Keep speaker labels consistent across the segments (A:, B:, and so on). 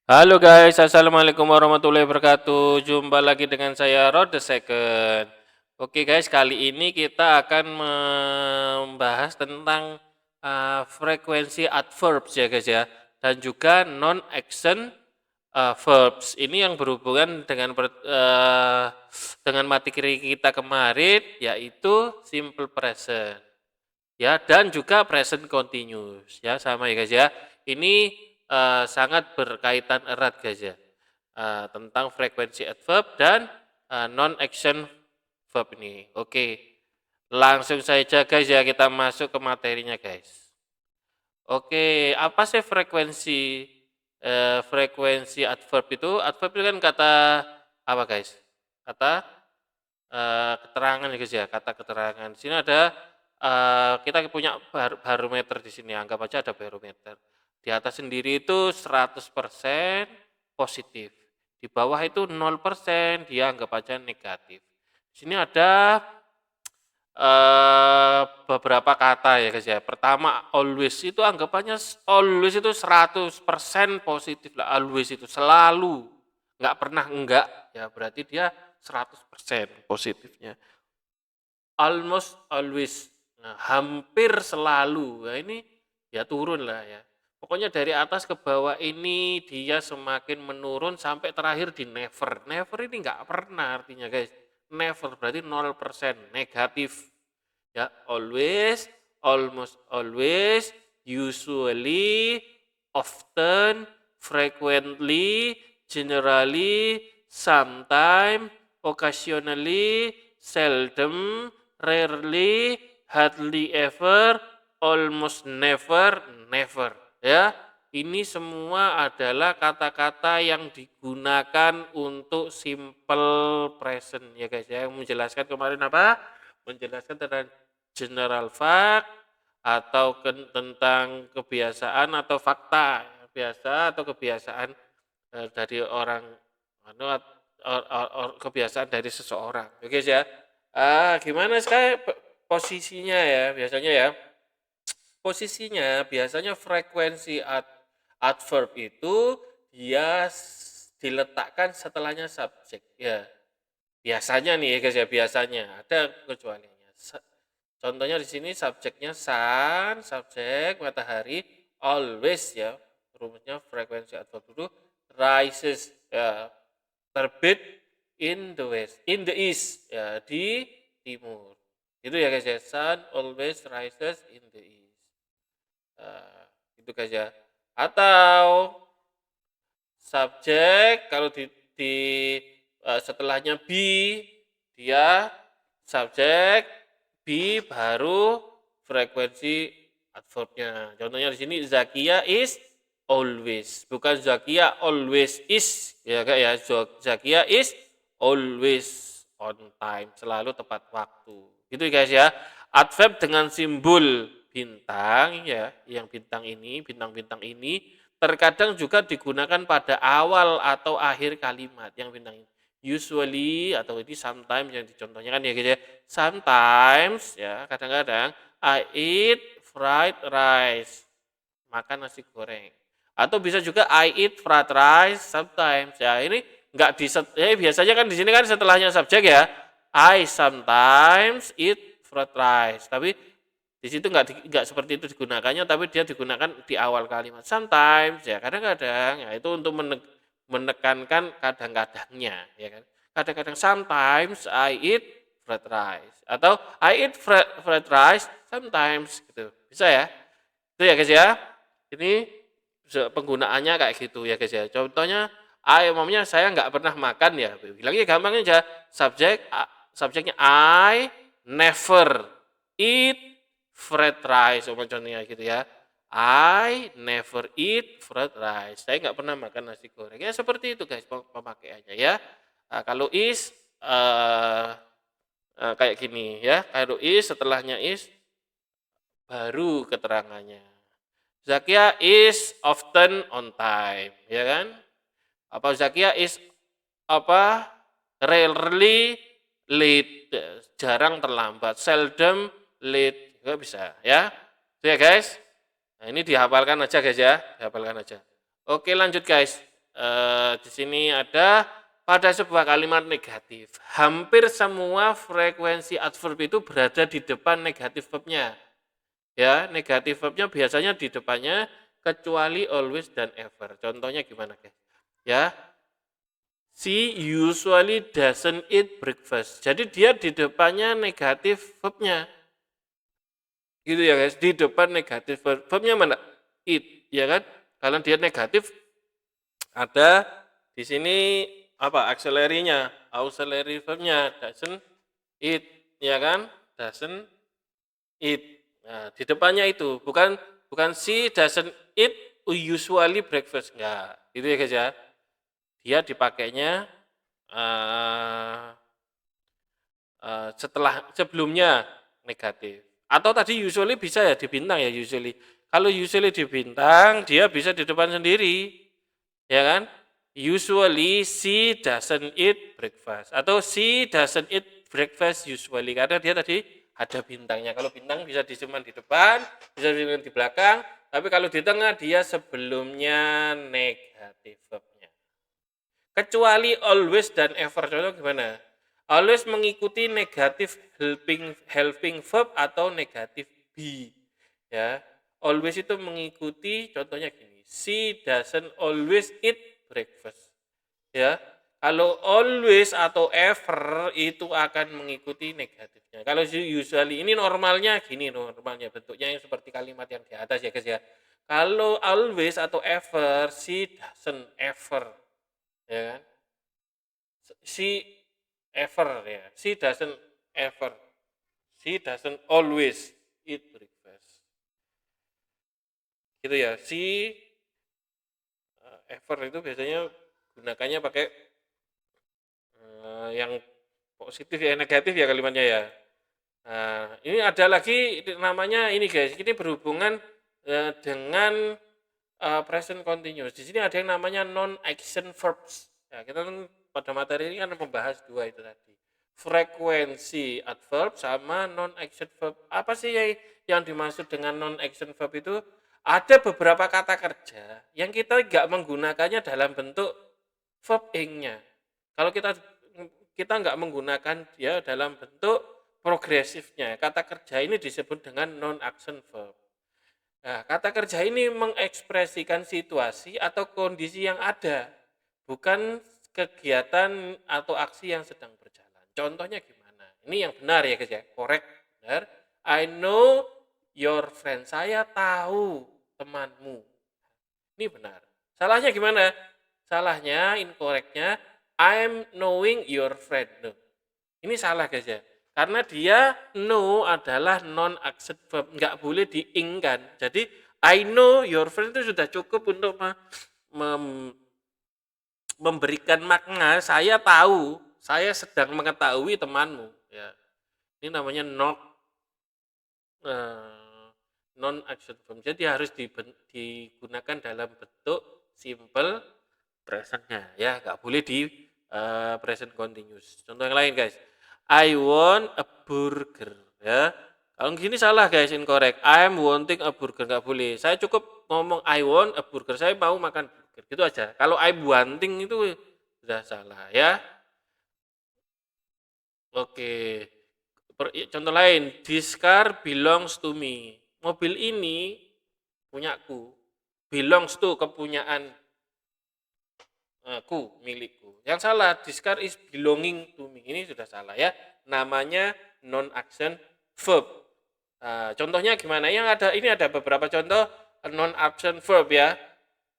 A: Halo guys, assalamualaikum warahmatullahi wabarakatuh. Jumpa lagi dengan saya Rod the Second. Oke guys, kali ini kita akan membahas tentang frekuensi adverbs ya guys ya, dan juga non-action verbs. Ini yang berhubungan dengan materi kita kemarin, yaitu simple present ya, dan juga present continuous ya, sama ya guys ya. Ini sangat berkaitan erat guys ya, tentang frekuensi adverb dan non action verb ini. Oke, langsung saja guys ya, kita masuk ke materinya guys. Oke, apa sih frekuensi adverb itu? Adverb itu kan kata apa guys? Kata keterangan ya guys ya, kata keterangan. Di sini ada kita punya barometer di sini, anggap aja ada barometer. Di atas sendiri itu 100% positif. Di bawah itu 0%, dia anggap aja negatif. Di sini ada beberapa kata ya guys ya. Pertama, always itu anggapannya always itu 100% positif lah. Always itu selalu, nggak pernah enggak ya, berarti dia 100% positifnya. Almost always, nah, hampir selalu. Nah, ini ya turun lah ya. Pokoknya dari atas ke bawah ini dia semakin menurun sampai terakhir di never. Never ini nggak pernah artinya guys. Never berarti 0% negatif. Ya, always, almost always, usually, often, frequently, generally, sometimes, occasionally, seldom, rarely, hardly ever, almost never, never. Ya, ini semua adalah kata-kata yang digunakan untuk simple present ya guys ya. Yang menjelaskan kemarin apa? Menjelaskan tentang general fact atau tentang kebiasaan atau fakta biasa atau kebiasaan dari orang anu kebiasaan dari seseorang. Oke ya. Gimana sekali posisinya ya biasanya ya? Posisinya biasanya frekuensi adverb itu dia diletakkan setelahnya subjek ya. Biasanya nih ya guys ya, biasanya ada kecualiannya. Contohnya di sini subjeknya sun, subjek matahari, always ya. Rumusnya frekuensi adverb itu rises ya, terbit in the west, in the east ya, di timur. Itu ya guys ya, sun always rises in the east. Itu guys ya. Atau subjek kalau di setelahnya be, dia subjek be baru frekuensi adverbnya. Contohnya di sini Zakia is always, bukan Zakia always is ya kak ya. Zakia is always on time, selalu tepat waktu. Gitu guys ya. Adverb dengan simbol bintang ya, yang bintang-bintang ini terkadang juga digunakan pada awal atau akhir kalimat yang bintang ini. Usually atau ini sometimes yang dicontohnya kan ya gitu ya. Sometimes ya, kadang-kadang I eat fried rice. Makan nasi goreng. Atau bisa juga I eat fried rice sometimes. Ya, ini enggak biasanya kan di sini kan setelahnya subjek ya. I sometimes eat fried rice. Tapi di situ enggak seperti itu digunakannya, tapi dia digunakan di awal kalimat. Sometimes ya, kadang-kadang ya itu untuk menekankan kadang-kadangnya ya kan. Kadang-kadang sometimes I eat fried rice atau I eat fried rice sometimes gitu. Bisa ya? Itu ya guys ya. Ini penggunaannya kayak gitu ya guys ya. Contohnya umumnya saya nggak pernah makan ya. Bilangnya gampangnya aja. Subjeknya I never eat fried rice. Contohnya gitu ya. I never eat fried rice. Saya nggak pernah makan nasi goreng. Ya seperti itu guys pemakaiannya ya. Kalau is kayak gini ya. Kalau is setelahnya is baru keterangannya. Zakia is often on time, ya kan? Apa Zakia is apa rarely late, jarang terlambat, seldom late, juga bisa ya. Itu ya guys. Nah, ini dihafalkan aja guys ya, dihafalkan aja. Oke lanjut guys. Di sini ada pada sebuah kalimat negatif. Hampir semua frekuensi adverb itu berada di depan negatif verbnya. Ya, negatif verbnya biasanya di depannya kecuali always dan ever. Contohnya gimana, guys? Ya, she usually doesn't eat breakfast. Jadi dia di depannya negatif verbnya. Gitu ya, guys. Di depan negatif verbnya mana? Eat, ya kan? Kalau dia negatif ada di sini apa auxiliary-nya, auxiliary verbnya doesn't eat, ya kan? Doesn't eat. Nah, di depannya itu bukan she doesn't eat usually breakfast, enggak. Itu ya guys ya. Dia dipakainya uh, sebelumnya negatif. Atau tadi usually bisa ya di bintang ya usually. Kalau usually di bintang dia bisa di depan sendiri, ya kan? Usually she doesn't eat breakfast atau she doesn't eat breakfast usually karena dia tadi ada bintangnya. Kalau bintang bisa disimpan di depan, bisa disimpan di belakang, tapi kalau di tengah dia sebelumnya negatif verbnya. Kecuali always dan ever, contoh gimana? Always mengikuti negatif helping verb atau negatif be. Ya, always itu mengikuti, contohnya gini, she doesn't always eat breakfast. Ya, kalau always atau ever itu akan mengikuti negatifnya. Kalau usually ini normalnya gini, normalnya bentuknya yang seperti kalimat yang di atas ya guys ya. Kalau always atau ever, she doesn't ever, ya kan? She ever ya, she doesn't ever, she doesn't always eat breakfast. Gitu ya, she ever itu biasanya gunakannya pakai yang positif ya, negatif ya kalimatnya ya. Nah, ini ada lagi namanya ini guys, ini berhubungan dengan present continuous. Di sini ada yang namanya non-action verbs. Ya, kita kan pada materi ini kan membahas dua itu tadi. Frekuensi adverb sama non-action verb. Apa sih yang dimaksud dengan non-action verb itu? Ada beberapa kata kerja yang kita nggak menggunakannya dalam bentuk verb ing-nya. Kalau kita nggak menggunakan dia dalam bentuk progresifnya. Kata kerja ini disebut dengan non-action verb. Nah, kata kerja ini mengekspresikan situasi atau kondisi yang ada, bukan kegiatan atau aksi yang sedang berjalan. Contohnya gimana? Ini yang benar ya guys ya, correct, benar. I know your friend, saya tahu temanmu. Ini benar. Salahnya gimana? Salahnya, incorrectnya, I'm knowing your friend. No. Ini salah guys ya. Karena dia know adalah non-action verb, nggak boleh diingkan. Jadi I know your friend itu sudah cukup untuk memberikan makna saya tahu, saya sedang mengetahui temanmu. Ya, ini namanya non-action verb. Jadi harus digunakan dalam bentuk simple presentnya. Ya, nggak boleh di present continuous. Contoh yang lain guys. I want a burger. Ya, kalau gini salah guys, incorrect. I'm wanting a burger, nggak boleh. Saya cukup ngomong I want a burger, saya mau makan burger, gitu aja. Kalau I'm wanting itu sudah salah ya. Oke. Contoh lain, this car belongs to me. Mobil ini punyaku. Belongs to, kepunyaan aku, milikku. Yang salah, this car is belonging to me. Ini sudah salah ya. Namanya non-action verb. Contohnya gimana? Ini ada beberapa contoh non-action verb ya.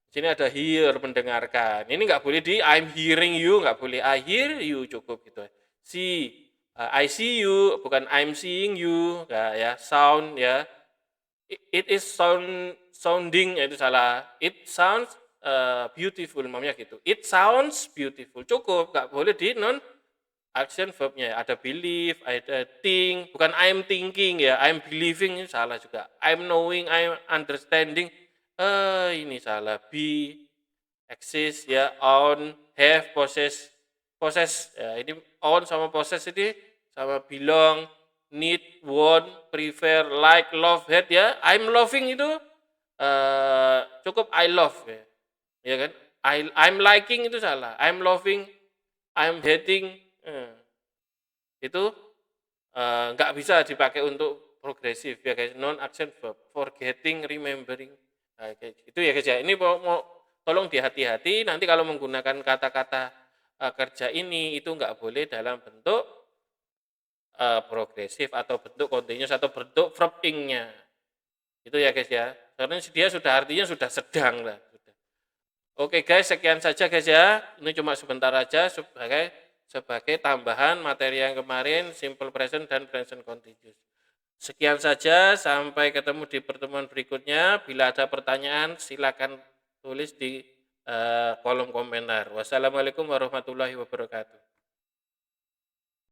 A: Di sini ada hear, mendengarkan. Ini nggak boleh di I'm hearing you, nggak boleh I hear you, cukup gitu. See, I see you, bukan I'm seeing you, ya. Sound ya. It is sounding, itu salah. It sounds beautiful, namanya gitu. It sounds beautiful, cukup, nggak boleh di non action verbnya. Ada believe, ada think, bukan I'm thinking ya, I'm believing, ini salah juga. I'm knowing, I'm understanding, ini salah. Be, exist ya, own, have, possess, ya, ini own sama possess ini sama belong, need, want, prefer, like, love, hate ya. I'm loving itu cukup I love ya. Ya kan? I'm liking itu salah, I'm loving, I'm hating, itu nggak bisa dipakai untuk progresif ya guys, non action verb, forgetting, remembering, kayak gitu ya guys ya. Ini mau tolong dihati-hati nanti kalau menggunakan kata-kata kerja ini itu nggak boleh dalam bentuk progresif atau bentuk continuous atau bentuk verb ing-nya. Itu ya guys ya. Karena dia sudah artinya sudah sedang lah. Oke guys, sekian saja guys ya. Ini cuma sebentar aja sebagai tambahan materi yang kemarin, simple present dan present continuous. Sekian saja, sampai ketemu di pertemuan berikutnya. Bila ada pertanyaan, silakan tulis di kolom komentar. Wassalamualaikum warahmatullahi wabarakatuh.